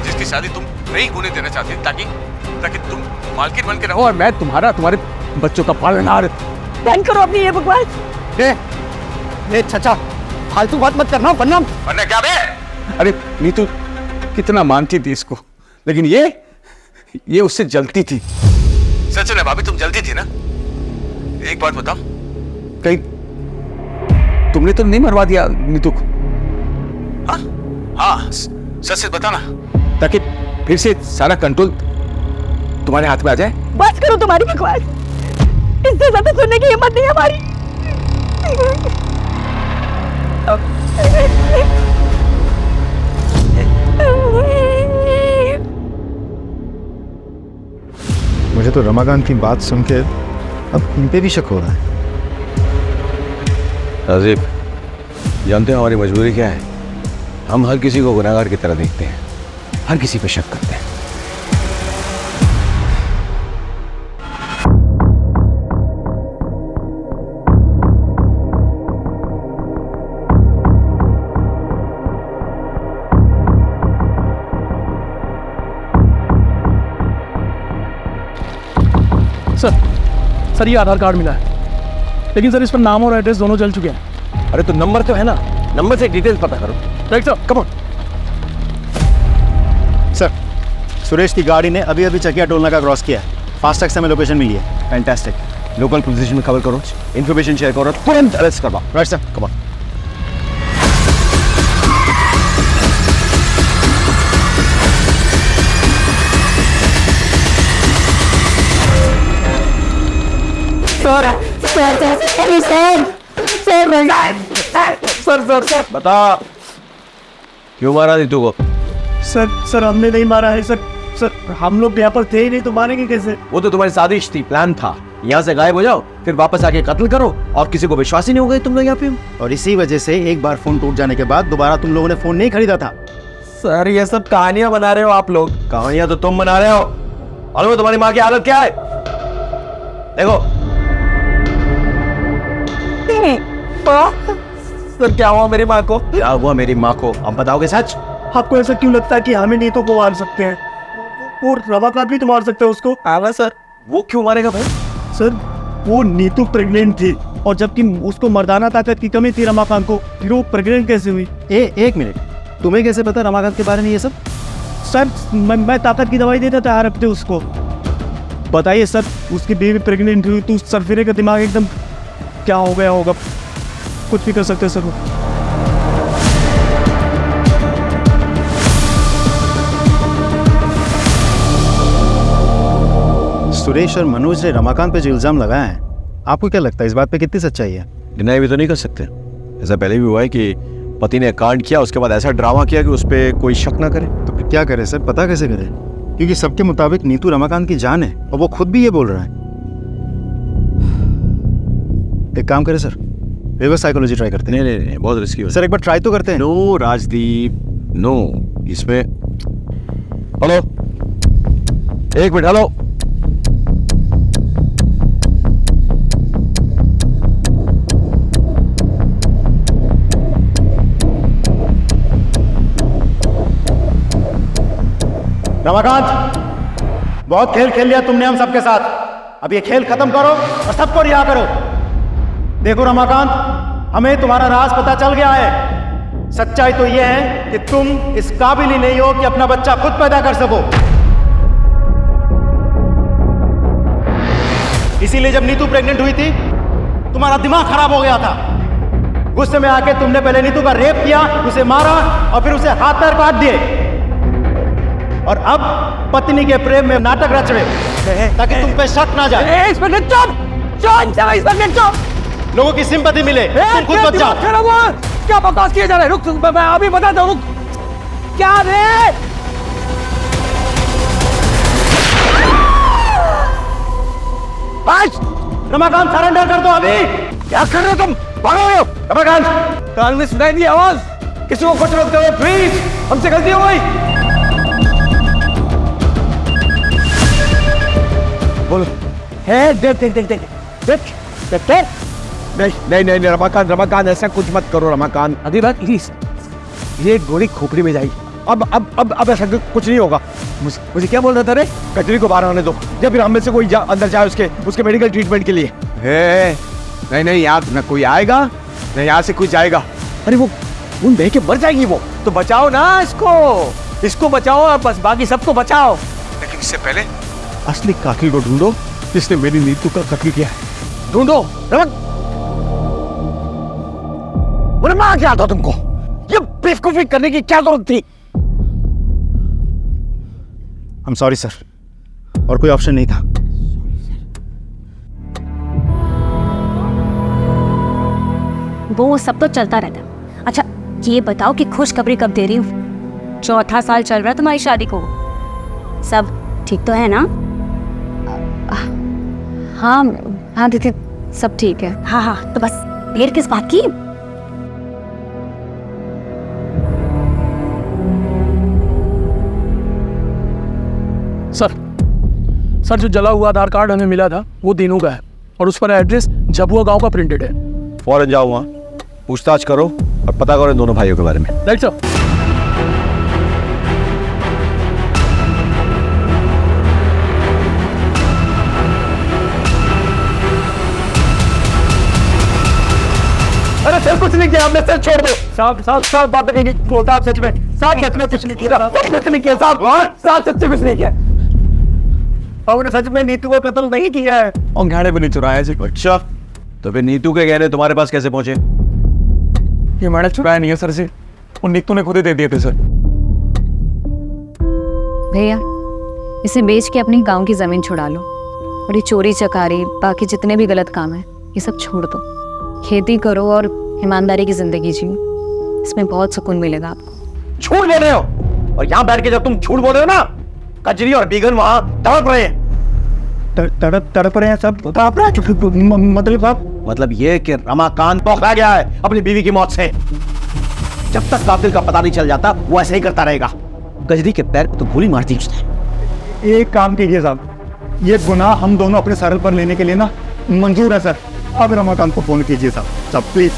Speaker 4: जिसकी शादी तुम नहीं होने देना चाहती ताकि तुम मालकिन बन के रहो और मैं तुम्हारे बच्चों का पालनहार।
Speaker 5: बंद करो अपनी ये बकवास।
Speaker 7: ये चाचा फालतू बात मत करना वरना
Speaker 4: क्या बे? अरे नीतू कितना मानती थी इसको, लेकिन ये उससे जलती थी। सच है भाभी, तुम जलती थी ना। एक बात बताओ, कहीं तुमने तो नहीं मरवा दिया नीतू को? हाँ, सच से बताना, ताकि फिर से सारा कंट्रोल तुम्हारे हाथ में आ जाए।
Speaker 5: बस करो तुम्हारी बकवास, इससे ज्यादा सुनने की हिम्मत नहीं हमारी।
Speaker 6: मुझे तो रमाकांत की बात सुन के अब इन पे भी शक हो रहा है।
Speaker 7: राजीव, जानते हो हमारी मजबूरी क्या है? हम हर किसी को गुनहगार की तरह देखते हैं, हर किसी पे शक करते हैं।
Speaker 9: सर ये आधार कार्ड मिला है, लेकिन सर इस पर नाम और एड्रेस दोनों जल चुके हैं।
Speaker 7: अरे तो नंबर तो है ना, नंबर से डिटेल्स पता करो।
Speaker 9: Right sir, come on.
Speaker 6: Sir, Suresh की गाड़ी ने अभी चकिया टोलना का क्रॉस किया है। फास्टैग से हमें लोकेशन मिली है।
Speaker 7: फैंटास्टिक। लोकल पुलिस स्टेशन में खबर करो, इन्फॉर्मेशन शेयर करो, तुरंत अरेस्ट करवाओ।
Speaker 6: Right sir, come on.
Speaker 7: Sir बता, क्यों मारा नीतू को?
Speaker 9: सर हमने नहीं मारा है सर हम लोग यहाँ पर थे ही नहीं, तो मारेंगे कैसे?
Speaker 7: वो तो तुम्हारी साजिश थी, प्लान था। यहाँ से गायब हो जाओ, फिर वापस आके कत्ल करो, और किसी को विश्वास ही नहीं हो गए तुम लोग यहाँ पे।
Speaker 6: और इसी वजह से एक बार फोन टूट जाने के बाद दोबारा तुम लोगों ने फोन नहीं खरीदा था।
Speaker 7: सर ये सब कहानियां बना रहे हो आप लोग। कहानियां तो तुम बना रहे हो। और तुम्हारी माँ की हालत क्या है देखो।
Speaker 9: सर क्या हुआ मेरी माँ को?
Speaker 7: क्या हुआ मेरी माँ को? अब बताओगे सच?
Speaker 9: आपको ऐसा क्यों लगता है कि हमें नीतू को मार सकते हैं? वो रमाकांत भी तो मार सकते हैं उसको।
Speaker 7: आवा सर, वो क्यों मारेगा भाई?
Speaker 9: सर वो नीतू प्रेग्नेंट थी, और जबकि उसको मर्दाना ताकत की कमी थी रमाकांत को, फिर वो प्रेग्नेंट कैसे हुई?
Speaker 6: एक मिनट, तुम्हें कैसे पता रमाकांत के बारे में ये सब?
Speaker 9: सर मैं ताकत की दवाई देता था हर हफ्ते उसको। बताइए सर, उसकी बेबी प्रेग्नेंट हुई तो सरफिरे का दिमाग एकदम क्या हो गया होगा। कुछ भी कर सकते सर वो।
Speaker 6: सुरेश और मनोज ने रमाकांत पे जो इल्जाम लगाए हैं, आपको क्या लगता है इस बात पे कितनी सच्चाई है?
Speaker 7: डिनाई भी तो नहीं कर सकते। ऐसा पहले भी हुआ है कि पति ने कांड किया, उसके बाद ऐसा ड्रामा किया कि उस पर कोई शक ना करे।
Speaker 6: तो फिर क्या करे सर, पता कैसे करे? क्योंकि सबके मुताबिक नीतू रमाकांत की जान है और वो खुद भी ये बोल रहा है। एक काम करे सर, रिवर्स साइकोलॉजी ट्राई करते हैं।
Speaker 7: नहीं, बहुत रिस्की हो
Speaker 6: सर, एक बार ट्राई तो करते हैं।
Speaker 7: No Rajdeep, no. इसमें हेलो, एक मिनट, हेलो।
Speaker 6: रमाकांत, बहुत खेल खेल लिया तुमने हम सबके साथ। अब ये खेल खत्म करो और सबको रिहा करो। देखो रमाकांत, हमें तुम्हारा राज पता चल गया है। सच्चाई तो ये है कि तुम इस काबिल ही नहीं हो कि अपना बच्चा खुद पैदा कर सको। इसीलिए जब नीतू प्रेग्नेंट हुई थी, तुम्हारा दिमाग खराब हो गया था। गुस्से में आके तुमने पहले नीतू का रेप किया, उसे मारा और फिर उसे हाथ पैर काट दिए। और अब पत्नी के प्रेम में नाटक रच रहे हो ताकि तुम पे शक ना जाए। लोगों की सिंपैथी मिले, तुम खुद बच जाओ।
Speaker 3: क्या बकवास किए जा रहे? रुक, मैं अभी बताता हूँ। क्या रे?
Speaker 6: रमाकांत, सरेंडर कर दो अभी।
Speaker 7: क्या कर रहे हो तुम? भागो रमाकांत।
Speaker 3: कान में सुनाई दी आवाज, किसी को कुछ मत करो प्लीज, हमसे गलती हो गई।
Speaker 7: बोलो।
Speaker 3: देख
Speaker 7: नहीं रमाकांत, ऐसा कुछ मत करो रमाकांत।
Speaker 3: अभी बात प्लीज, ये गोली खोपड़ी में जाएगी।
Speaker 7: अब ऐसा कुछ नहीं होगा।
Speaker 3: मुझे क्या बोल रहा था रे?
Speaker 7: कचरी को बाहर आने दो, या फिर हम में से कोई अंदर जाए उसके मेडिकल ट्रीटमेंट के लिए। नहीं, यहाँ न कोई आएगा न यहाँ से कोई जाएगा।
Speaker 3: अरे वो उन बह के मर जाएगी वो। तो बचाओ ना इसको बचाओ, बस बाकी सबको बचाओ।
Speaker 11: लेकिन इससे पहले असली कातिल को ढूंढो जिसने मेरी नीतू का कत्ल किया है।
Speaker 3: ढूंढो। मार क्या था तुमको? ये बेवकूफी करने की क्या जरूरत थी?
Speaker 6: I'm sorry सर, और कोई ऑप्शन नहीं था।
Speaker 5: वो सब तो चलता रहता। अच्छा ये बताओ कि खुशखबरी कब दे रही हूँ? 4था साल चल रहा है तुम्हारी शादी को, सब ठीक तो है ना?
Speaker 2: हाँ दीदी, सब ठीक है।
Speaker 5: हाँ, तो बस देर किस बात की?
Speaker 9: सर जो जला हुआ आधार कार्ड हमें मिला था वो दीनू का है और उस पर एड्रेस झबुआ गांव का प्रिंटेड है।
Speaker 7: फौरन जाओ वहाँ, पूछताछ करो और पता करो इन दोनों भाइयों के बारे में।
Speaker 9: Right sir.
Speaker 3: अरे सर कुछ नहीं किया हमने, सर छोड़ दो। साहब बात नहीं बोलता आप सच में। साहब सच में कुछ नहीं किया, कुछ नहीं किया साहब सच में कुछ नहीं किया। हमने सच में नीतू को कत्ल नहीं किया है
Speaker 7: और गहने भी नहीं चुराया जी। अच्छा, तो फिर नीतू के गहने तुम्हारे पास कैसे पहुंचे?
Speaker 9: ये मैंने चुराया नहीं है सर से, वो नीतू ने खुद ही दे दिए थे सर।
Speaker 2: भैया इसे बेच के अपनी गांव की जमीन छुड़ा लो और ये चोरी चकारी बाकी जितने भी गलत काम है ये सब छोड़ दो। खेती करो और ईमानदारी की जिंदगी जियो, इसमें बहुत सुकून मिलेगा आपको।
Speaker 3: झूठ बोल रहे हो, और यहाँ बैठ के जब तुम झूठ बोल रहे हो ना, कजरी और बीगन वहाँ तड़प रहे हैं।
Speaker 8: तड़प रहे हैं सब।
Speaker 7: मतलब ये कि रमाकांत
Speaker 3: बौखला गया है अपनी बीवी की मौत से।
Speaker 7: जब तक कातिल का पता नहीं चल जाता वो ऐसे ही करता रहेगा। गजरी के पैर को तो गोली मार दी उसने।
Speaker 8: एक काम कीजिए साहब, ये गुनाह हम दोनों अपने सर पर लेने के लिए ना मंजूर है सर। अब रमाकांत को फोन कीजिए साहब प्लीज।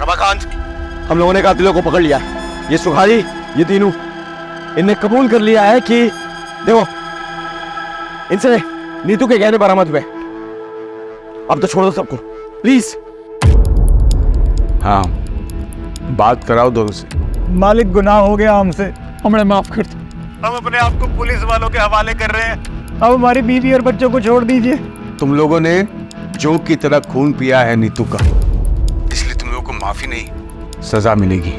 Speaker 7: रमाकांत, हम लोगों ने कातिलों को पकड़ लिया। ये सुखारी, ये तीनों, इनने कबूल कर लिया है कि देखो इनसे नीतू के गहने बरामद हुए। अब तो छोड़ दो सबको प्लीज।
Speaker 4: हाँ, बात कराओ दोनों से।
Speaker 8: मालिक गुनाह हो गया हमसे,
Speaker 9: हमें माफ कर दो।
Speaker 8: हम अपने आप को पुलिस वालों के हवाले कर रहे हैं। अब हमारी बीवी और बच्चों को छोड़ दीजिए।
Speaker 4: तुम लोगों ने जोग की तरह खून पिया है नीतू का, इसलिए तुम लोगों को माफी नहीं, सजा मिलेगी।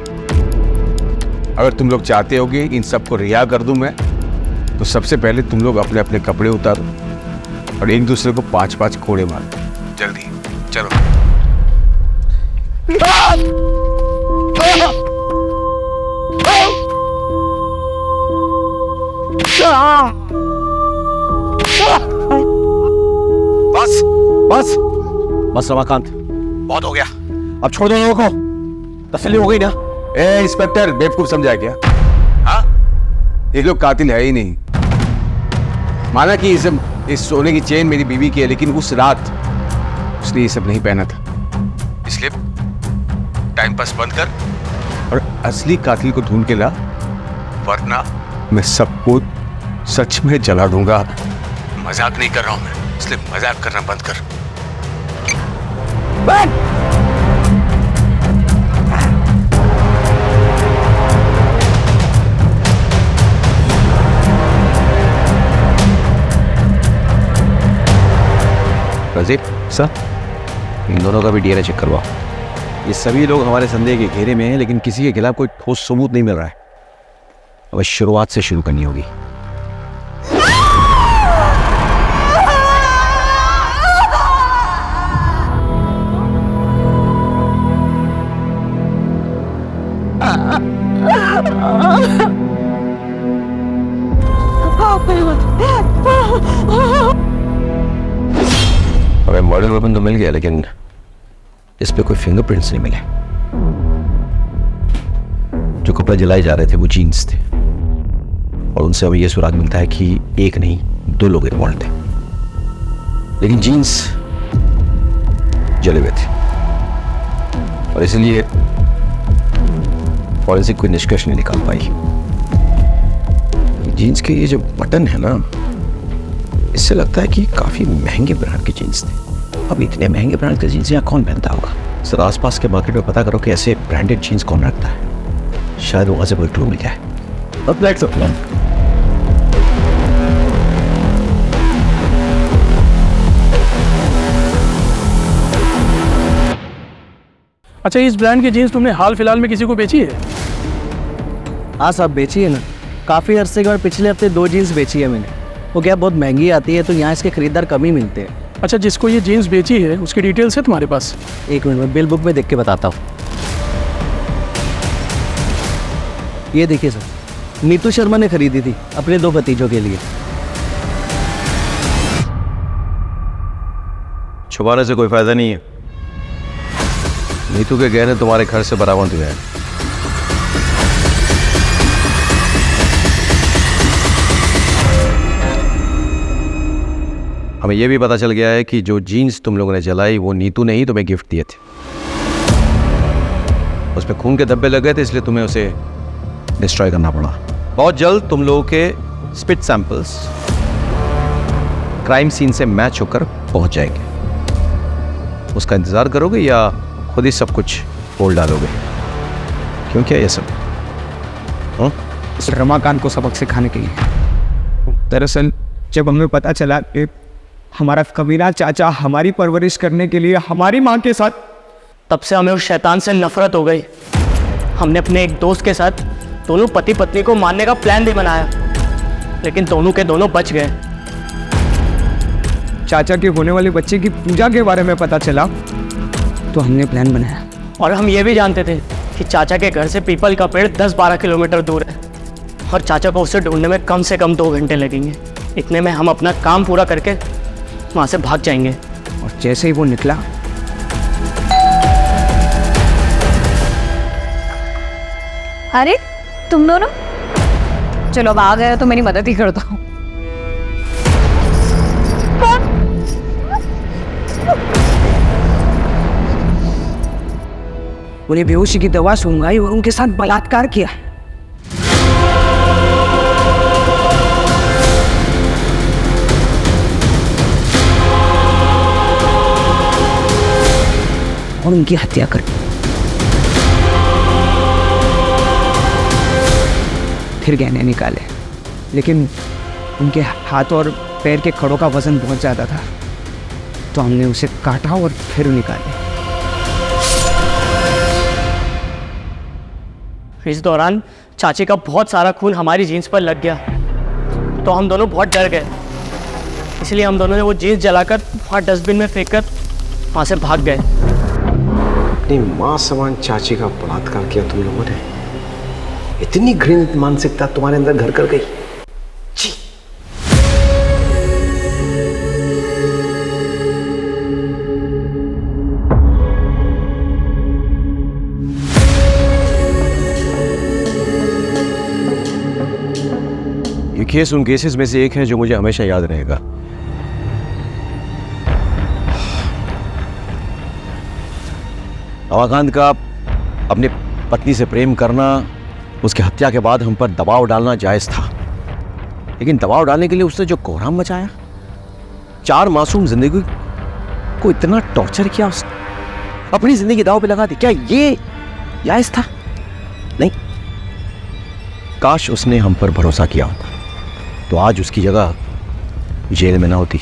Speaker 4: अगर तुम लोग चाहते होगे इन सबको रिहा कर दूं मैं, तो सबसे पहले तुम लोग अपने अपने कपड़े उतारो और एक दूसरे को 5-5 कोड़े मारो। जल्दी चलो।
Speaker 7: बस बस बस रमाकांत, बहुत हो गया, अब छोड़ दो लोगों को। तसल्ली हो गई ना?
Speaker 4: ए इंस्पेक्टर, बेवकूफ समझा क्या? हाँ, ये लोग कातिल है ही नहीं। माना कि इस सोने की चेन मेरी बीवी की है, लेकिन उस रात उसने ये सब नहीं पहना था। इसलिए टाइम पास बंद कर और असली कातिल को ढूंढ के ला, वरना मैं सबको सच में जला दूंगा। मजाक नहीं कर रहा हूं मैं, इसलिए मजाक करना बंद कर।
Speaker 7: रजीब सर, इन दोनों का भी डीएनए चेक करवाओ। ये सभी लोग हमारे संदेह के घेरे में हैं, लेकिन किसी के खिलाफ कोई ठोस सबूत नहीं मिल रहा है। अब शुरुआत से शुरू करनी होगी। हमें मर्डर वेपन तो मिल गया, लेकिन इस पे कोई फिंगरप्रिंट्स नहीं मिले। जो कपड़े जलाए जा रहे थे वो जीन्स थे, और उनसे हमें यह सुराग मिलता है कि एक नहीं 2 लोग इन्वॉल्व थे, लेकिन जीन्स जले हुए थे, और इसलिए फॉरेंसिक कोई निष्कर्ष नहीं निकाल पाई। जीन्स के ये जो बटन है ना, इससे लगता है कि काफी महंगे ब्रांड के जीन्स थे। अब इतने महंगे ब्रांड के जीन्स यहाँ कौन पहनता होगा? सर, आसपास के मार्केट में पता करो कि ऐसे ब्रांडेड जीन्स कौन रखता है। शायद वहां से कोई क्लू मिल जाए। अब लेट्स गो।
Speaker 9: अच्छा, इस ब्रांड की जीन्स तुमने हाल फिलहाल में किसी को बेची है?
Speaker 3: हाँ साहब, बेची है ना। काफ़ी अरसे के बाद पिछले हफ्ते 2 जीन्स बेची है मैंने। वो क्या बहुत महंगी आती है, तो यहाँ इसके खरीदार कम ही मिलते हैं।
Speaker 9: अच्छा, जिसको ये जीन्स बेची है उसकी डिटेल्स है तुम्हारे पास?
Speaker 3: एक मिनट में बिल बुक में देख के बताता हूँ। ये देखिए सर, नीतू शर्मा ने खरीदी थी अपने 2 भतीजों के लिए।
Speaker 7: छुपाने से कोई फायदा नहीं है। नीतू के गहने तुम्हारे घर से बरामद हुए हैं। हमें यह भी पता चल गया है कि जो जीन्स तुम लोगों ने जलाई वो नीतू ने ही तुम्हें गिफ्ट दिए थे। उस पर खून के धब्बे लग गए थे, इसलिए तुम्हें उसे डिस्ट्रॉय करना पड़ा। बहुत जल्द तुम लोगों के स्पिट सैंपल्स क्राइम सीन से मैच होकर पहुंच जाएंगे। उसका इंतजार करोगे या खुद ही सब कुछ बोल डालोगे? क्यों, क्या ये सब?
Speaker 14: रमाकांत को सबक सिखाने के लिए। दरअसल जब हमें पता चला कि हमारा कमीना चाचा हमारी परवरिश करने के लिए हमारी माँ के साथ,
Speaker 3: तब से हमें उस शैतान से नफरत हो गई। हमने अपने एक दोस्त के साथ दोनों पति पत्नी को मारने का प्लान भी बनाया, लेकिन दोनों के दोनों बच गए।
Speaker 14: चाचा के होने वाले बच्चे की पूजा के बारे में पता चला तो हमने प्लान बनाया।
Speaker 3: और हम ये भी जानते थे कि चाचा के घर से पीपल का पेड़ 10-12 किलोमीटर दूर है, और चाचा को उसे ढूंढने में कम से कम 2 घंटे लगेंगे। इतने में हम अपना काम पूरा करके वहाँ से भाग जाएंगे।
Speaker 14: और जैसे ही वो निकला,
Speaker 2: अरे तुम दोनों, चलो अब आ गए तो मेरी मदद ही कर दो।
Speaker 14: उन्हें बेहोशी की दवा सुंघाई और उनके साथ बलात्कार किया। और उनकी हत्या कर दी। फिर गहने निकाले, लेकिन उनके हाथ और पैर के खड़ों का वजन बहुत ज़्यादा था, तो हमने उसे काटा और फिर निकाले।
Speaker 3: इस दौरान चाची का बहुत सारा खून हमारी जीन्स पर लग गया, तो हम दोनों बहुत डर गए। इसलिए हम दोनों ने वो जीन्स जलाकर वहाँ डस्टबिन में फेंक कर वहाँ से भाग गए।
Speaker 15: अपनी माँ समान चाची का बलात्कार किया तुम लोगों ने। इतनी घृणित मानसिकता तुम्हारे अंदर घर कर गई।
Speaker 7: ये केस उन केसेस में से एक है जो मुझे हमेशा याद रहेगा। रमाकांत का अपनी पत्नी से प्रेम करना, उसकी हत्या के बाद हम पर दबाव डालना जायज था, लेकिन दबाव डालने के लिए उसने जो कोहराम मचाया, 4 मासूम जिंदगी को इतना टॉर्चर किया, उसने अपनी जिंदगी दांव पे लगा दी। क्या ये जायज था? नहीं। काश उसने हम पर भरोसा किया होता तो आज उसकी जगह जेल में ना होती।